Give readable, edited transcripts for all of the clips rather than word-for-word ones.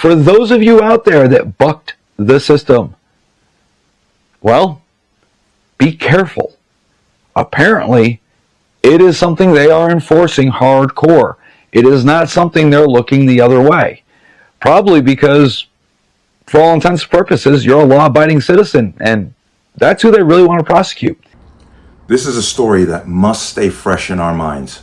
for those of you out there that bucked the system, well, be careful. Apparently, it is something they are enforcing hardcore. It is not something they're looking the other way. Probably because, for all intents and purposes, you're a law-abiding citizen, and that's who they really want to prosecute. This is a story that must stay fresh in our minds.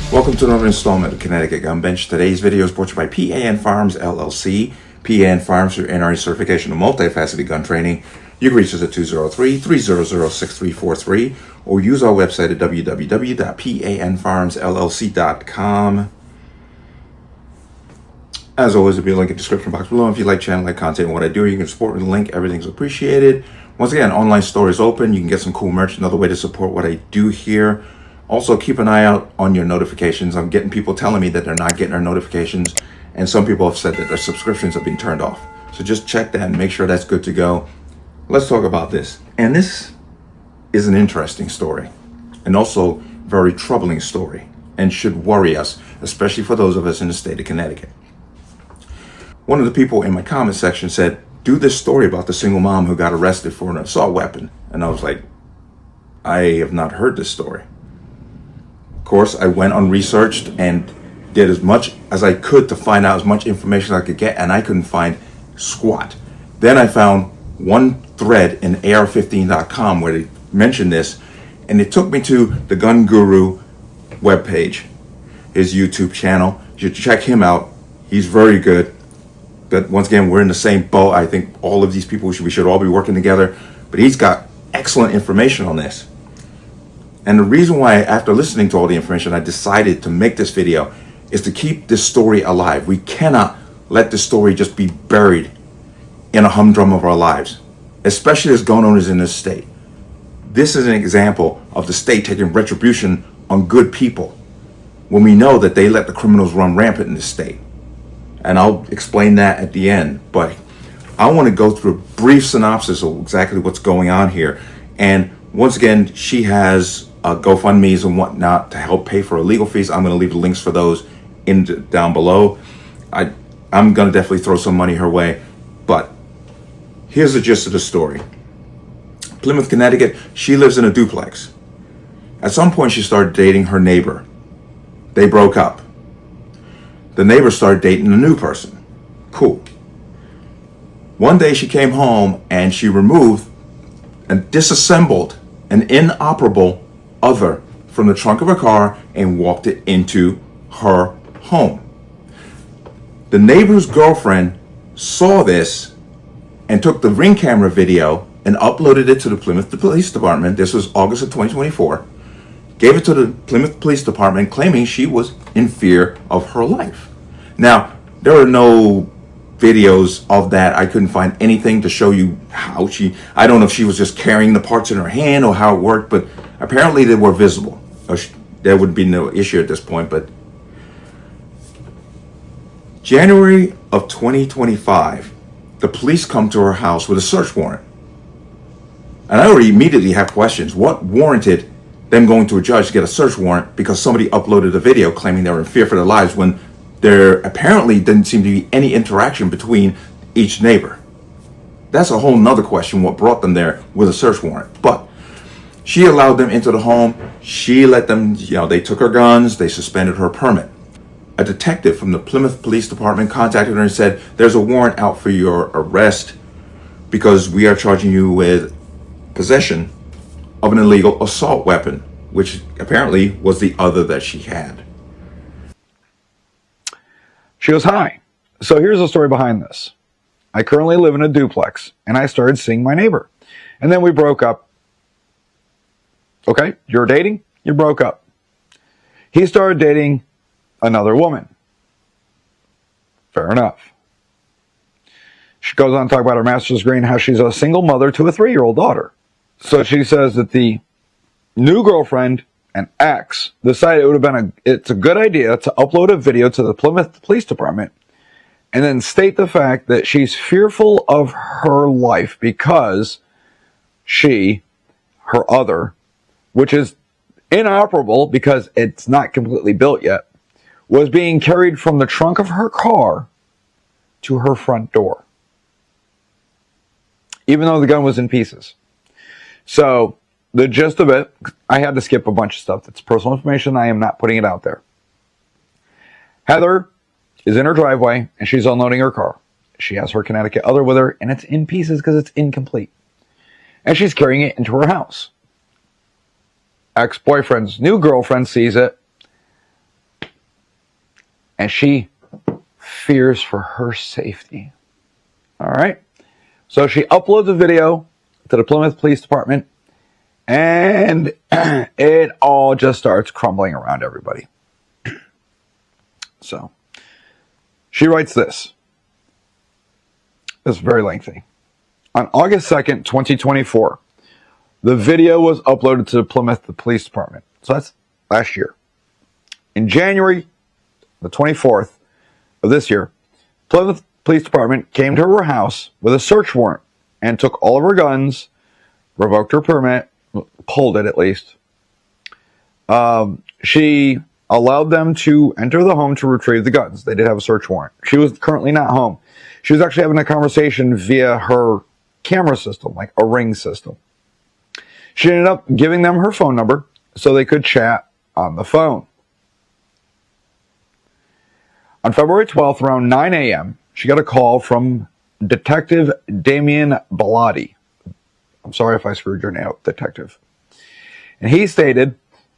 Welcome to another installment of Connecticut Gun Bench. Today's video is brought to you by P.A.N. Firearms, LLC. P.A.N. Firearms for NRA certification of multifaceted gun training. You can reach us at 203-300-6343 or use our website at www.panfirearmsllc.com. As always, there'll be a link in the description box below. If you like channel, like content, and what I do, you can support with a link. Everything's appreciated. Once again, online store is open. You can get some cool merch. Another way to support what I do here. Also, keep an eye out on your notifications. I'm getting people telling me that they're not getting our notifications, and some people have said that their subscriptions have been turned off. So just check that and make sure that's good to go. Let's talk about this. And this is an interesting story, and also very troubling story, and should worry us, especially for those of us in the state of Connecticut. One of the people in my comment section said, do this story about the single mom who got arrested for an assault weapon. And I was like, I have not heard this story. Of course, I went on researched and did as much as I could to find out as much information as I could get, and I couldn't find squat. Then I found one thread in AR15.com where they mentioned this, and it took me to the Gun Guru webpage, his YouTube channel. You should check him out. He's very good. But once again, we're in the same boat. I think all of these people, we should all be working together. But he's got excellent information on this. And the reason why, after listening to all the information, I decided to make this video is to keep this story alive. We cannot let this story just be buried in a humdrum of our lives, especially as gun owners in this state. This is an example of the state taking retribution on good people when we know that they let the criminals run rampant in this state. And I'll explain that at the end. But I want to go through a brief synopsis of exactly what's going on here. And once again, she has GoFundMe's and whatnot to help pay for her legal fees. I'm going to leave the links for those down below. I'm going to definitely throw some money her way. But here's the gist of the story. Plymouth, Connecticut, she lives in a duplex. At some point, she started dating her neighbor. They broke up. The neighbor started dating a new person. Cool. One day she came home and she removed and disassembled an inoperable other from the trunk of her car and walked it into her home. The neighbor's girlfriend saw this and took the Ring camera video and uploaded it to the Plymouth Police Department. This was August of 2024. Gave it to the Plymouth Police Department, claiming she was in fear of her life. Now, there are no videos of that. I couldn't find anything to show you how I don't know if she was just carrying the parts in her hand or how it worked, but apparently they were visible. There would be no issue at this point. But January of 2025, the police come to her house with a search warrant. And I already immediately have questions. What warranted them going to a judge to get a search warrant because somebody uploaded a video claiming they were in fear for their lives when there apparently didn't seem to be any interaction between each neighbor? That's a whole nother question, what brought them there with a search warrant. But she allowed them into the home. She let them, they took her guns, they suspended her permit. A detective from the Plymouth Police Department contacted her and said, there's a warrant out for your arrest because we are charging you with possession of an illegal assault weapon, which apparently was the other that she had. She goes, hi. So here's the story behind this. I currently live in a duplex, and I started seeing my neighbor. And then we broke up. Okay, you're dating, you broke up. He started dating another woman. Fair enough. She goes on to talk about her master's degree and how she's a single mother to a 3-year-old daughter. So she says that the new girlfriend and ex decided it's a good idea to upload a video to the Plymouth Police Department and then state the fact that she's fearful of her life because her other, which is inoperable because it's not completely built yet, was being carried from the trunk of her car to her front door, even though the gun was in pieces. So the gist of it, I had to skip a bunch of stuff. That's personal information. I am not putting it out there. Heather is in her driveway and she's unloading her car. She has her Connecticut other with her and it's in pieces because it's incomplete. And she's carrying it into her house. Ex-boyfriend's new girlfriend sees it and she fears for her safety. All right. So she uploads a video to the Plymouth Police Department and it all just starts crumbling around everybody. So she writes this. It's very lengthy. On August 2nd, 2024, the video was uploaded to the Plymouth Police Department. So that's last year. In January the 24th of this year, Plymouth Police Department came to her house with a search warrant and took all of her guns, revoked her permit, pulled it at least. She allowed them to enter the home to retrieve the guns. They did have a search warrant. She was currently not home. She was actually having a conversation via her camera system, like a Ring system. She ended up giving them her phone number so they could chat on the phone. On February 12th, around 9 a.m., she got a call from Detective Damian Bellotti. I'm sorry if I screwed your name up, Detective. And he stated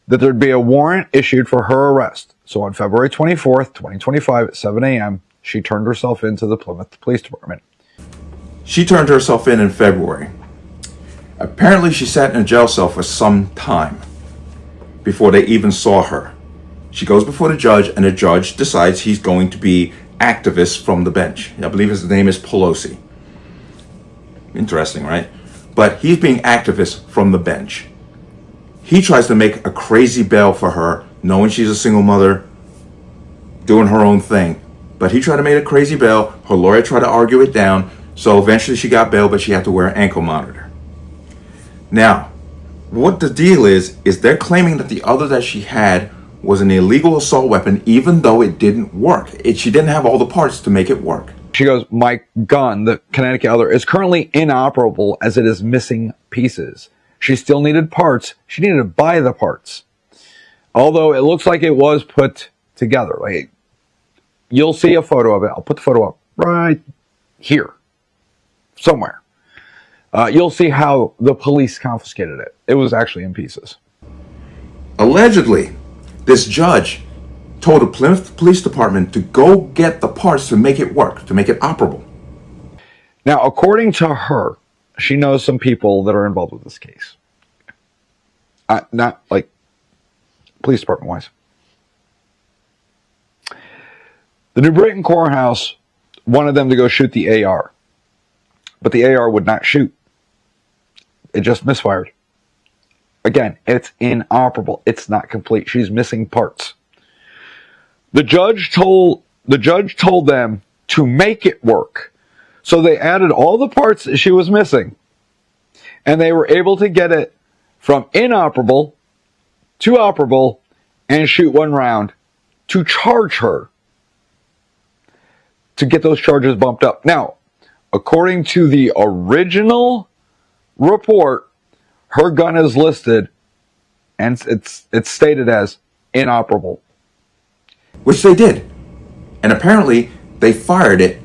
that there'd be a warrant issued for her arrest. So on February 24th, 2025 at 7 a.m., she turned herself into the Plymouth Police Department. She turned herself in February. Apparently, she sat in a jail cell for some time before they even saw her. She goes before the judge, and the judge decides he's going to be activist from the bench. I believe his name is Pelosi. Interesting, right? But he's being activist from the bench. He tries to make a crazy bail for her, knowing she's a single mother, doing her own thing. But he tried to make a crazy bail. Her lawyer tried to argue it down. So eventually she got bail, but she had to wear an ankle monitor. Now, what the deal is they're claiming that the other that she had was an illegal assault weapon, even though it didn't work. She didn't have all the parts to make it work. She goes, my gun, the Connecticut other, is currently inoperable as it is missing pieces. She still needed parts. She needed to buy the parts. Although it looks like it was put together. Like, you'll see a photo of it. I'll put the photo up right here. Somewhere. You'll see how the police confiscated it. It was actually in pieces. Allegedly, this judge told the Plymouth Police Department to go get the parts to make it work, to make it operable. Now, according to her, she knows some people that are involved with this case. Not like police department wise. The New Britain courthouse wanted them to go shoot the AR, but the AR would not shoot. It just misfired. Again, it's inoperable. It's not complete. She's missing parts. The judge told them to make it work. So they added all the parts that she was missing. And they were able to get it from inoperable to operable and shoot one round to charge her, to get those charges bumped up. Now, according to the original report, her gun is listed and it's stated as inoperable. Which they did. And apparently they fired it.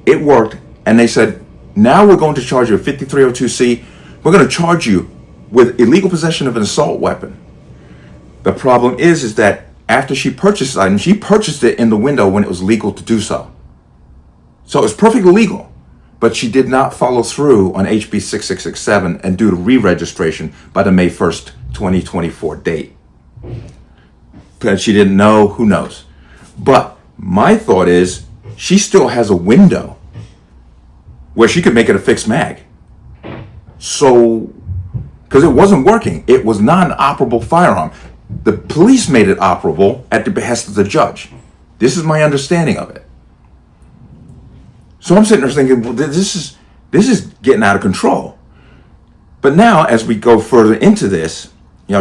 It worked. And they said, now we're going to charge you a 5302C. We're going to charge you with illegal possession of an assault weapon. The problem is that after she purchased the item, she purchased it in the window when it was legal to do so. So it was perfectly legal. But she did not follow through on HB 6667 and do the re-registration by the May 1st, 2024 date. Because she didn't know, who knows. But my thought is, she still has a window where she could make it a fixed mag. So, because it wasn't working. It was not an operable firearm. The police made it operable at the behest of the judge. This is my understanding of it. So I'm sitting there thinking, well, this is getting out of control. But now, as we go further into this,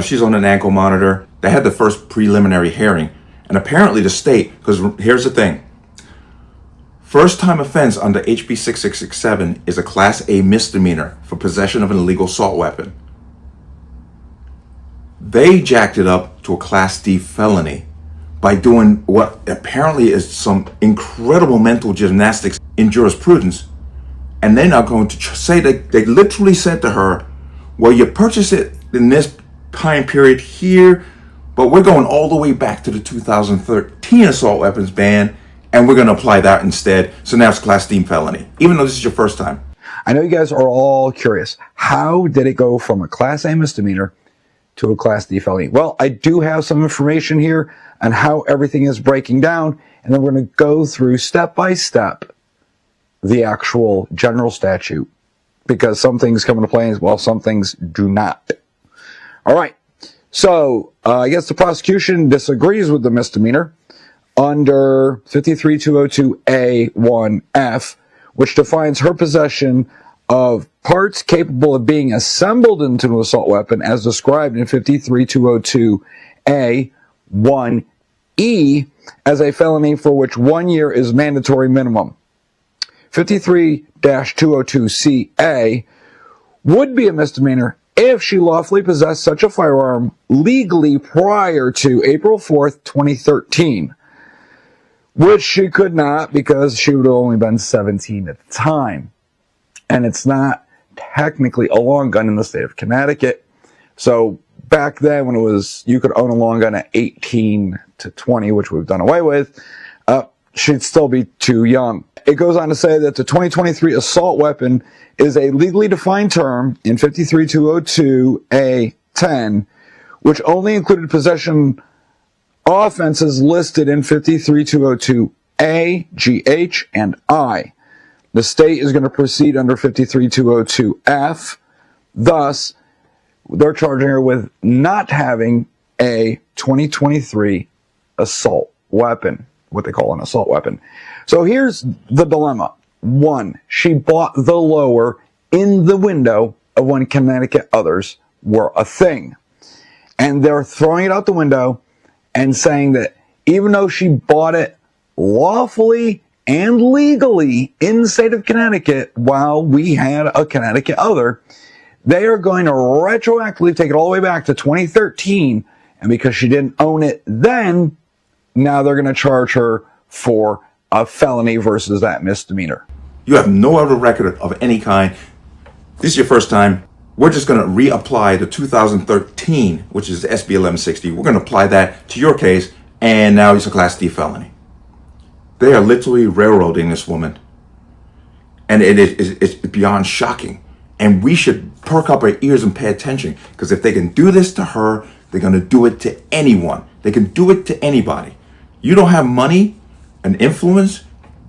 she's on an ankle monitor. They had the first preliminary hearing. And apparently the state, because here's the thing. First time offense under HB 6667 is a Class A misdemeanor for possession of an illegal assault weapon. They jacked it up to a Class D felony by doing what apparently is some incredible mental gymnastics in jurisprudence. And they're now going to say that they literally said to her, well, you purchased it in this time period here, but we're going all the way back to the 2013 assault weapons ban, and we're going to apply that instead. So now it's Class D felony, even though this is your first time. I know you guys are all curious. How did it go from a Class A misdemeanor to a Class D felony? Well, I do have some information here on how everything is breaking down, and then we're going to go through step by step the actual general statute, because some things come into play as well, some things do not. All right. So I guess the prosecution disagrees with the misdemeanor under 53202A1F, which defines her possession of parts capable of being assembled into an assault weapon as described in 53202A1E as a felony for which 1 year is mandatory minimum. 53-202CA would be a misdemeanor if she lawfully possessed such a firearm legally prior to April 4th, 2013, which she could not because she would have only been 17 at the time. And it's not technically a long gun in the state of Connecticut. So back then when it was, you could own a long gun at 18 to 20, which we've done away with, she'd still be too young. It goes on to say that the 2023 assault weapon is a legally defined term in 53202A10, which only included possession offenses listed in 53202A, GH, and I. The state is going to proceed under 53202F. Thus, they're charging her with not having a 2023 assault weapon, what they call an assault weapon. So here's the dilemma. One, she bought the lower in the window of when Connecticut others were a thing. And they're throwing it out the window and saying that even though she bought it lawfully and legally in the state of Connecticut while we had a Connecticut other, they are going to retroactively take it all the way back to 2013. And because she didn't own it then, now they're going to charge her for a felony versus that misdemeanor. You have no other record of any kind. This is your first time. We're just going to reapply the 2013, which is SB 1160. We're going to apply that to your case, and now it's a Class D felony. They are literally railroading this woman, and it's beyond shocking. And we should perk up our ears and pay attention, because if they can do this to her, they're going to do it to anyone. They can do it to anybody. You don't have money and influence,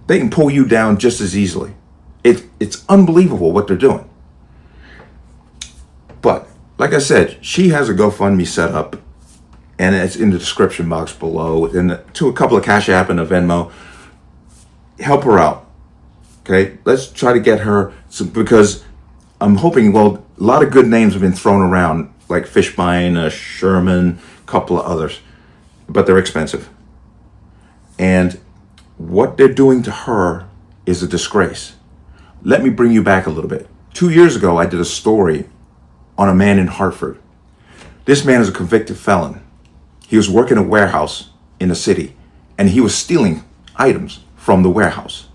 they can pull you down just as easily. It's unbelievable what they're doing. But like I said, she has a GoFundMe set up, and it's in the description box below, and to a couple of Cash App and a Venmo. Help her out. Okay, let's try to get her some, because I'm hoping, well, a lot of good names have been thrown around, like Fishbein, Sherman, a couple of others, but they're expensive. And what they're doing to her is a disgrace. Let me bring you back a little bit. 2 years ago, I did a story on a man in Hartford. This man is a convicted felon. He was working a warehouse in the city, and he was stealing items from the warehouse.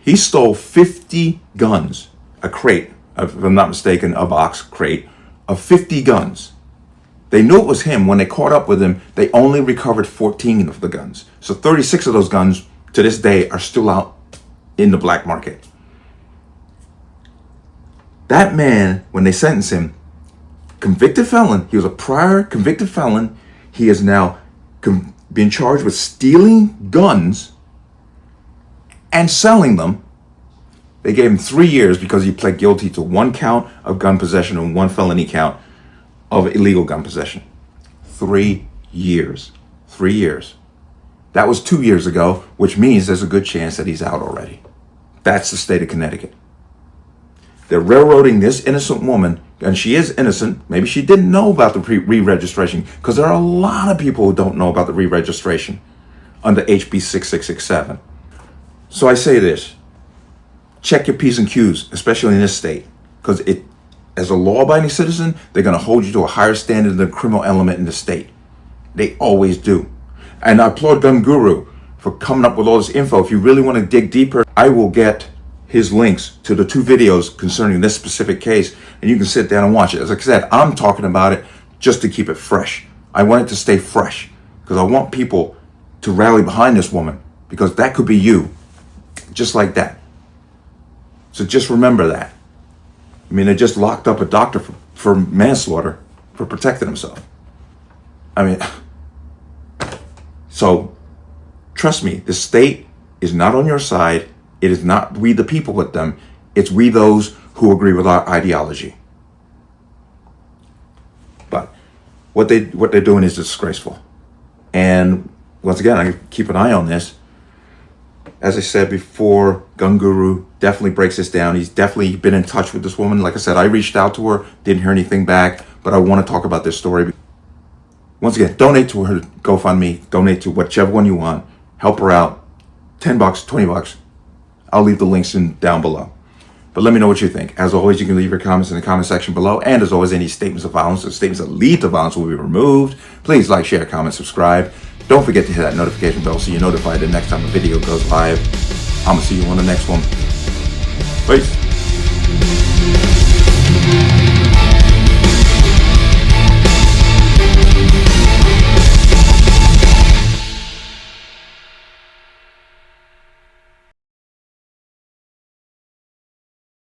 He stole 50 guns, a crate, if I'm not mistaken, a box crate of 50 guns. They knew it was him. When they caught up with him, they only recovered 14 of the guns. So 36 of those guns to this day are still out in the black market. That man, when they sentenced him, convicted felon, he was a prior convicted felon. He is now being charged with stealing guns and selling them. They gave him 3 years because he pled guilty to 1 count of gun possession and 1 felony count of illegal gun possession. 3 years. 3 years. That was 2 years ago, which means there's a good chance that he's out already. That's the state of Connecticut. They're railroading this innocent woman, and she is innocent. Maybe she didn't know about the re-registration, because there are a lot of people who don't know about the re-registration under HB 6667. So I say this, check your P's and Q's, especially in this state, because as a law-abiding citizen, they're going to hold you to a higher standard than the criminal element in the state. They always do. And I applaud Gun Guru for coming up with all this info. If you really want to dig deeper, I will get his links to the 2 videos concerning this specific case, and you can sit down and watch it. As I said, I'm talking about it just to keep it fresh. I want it to stay fresh because I want people to rally behind this woman, because that could be you, just like that. So just remember that. I mean, they just locked up a doctor for manslaughter for protecting himself. I mean, so trust me, the state is not on your side. It is not we the people with them. It's we those who agree with our ideology. But what they're doing is disgraceful. And once again, I keep an eye on this. As I said before, Gun Guru definitely breaks this down. He's definitely been in touch with this woman. Like I said, I reached out to her, didn't hear anything back, but I want to talk about this story. Once again, donate to her GoFundMe, donate to whichever one you want. Help her out. $10, $20. I'll leave the links down below. But let me know what you think. As always, you can leave your comments in the comment section below. And as always, any statements of violence or statements that lead to violence will be removed. Please like, share, comment, subscribe. Don't forget to hit that notification bell so you're notified the next time a video goes live. I'm going to see you on the next one. Peace.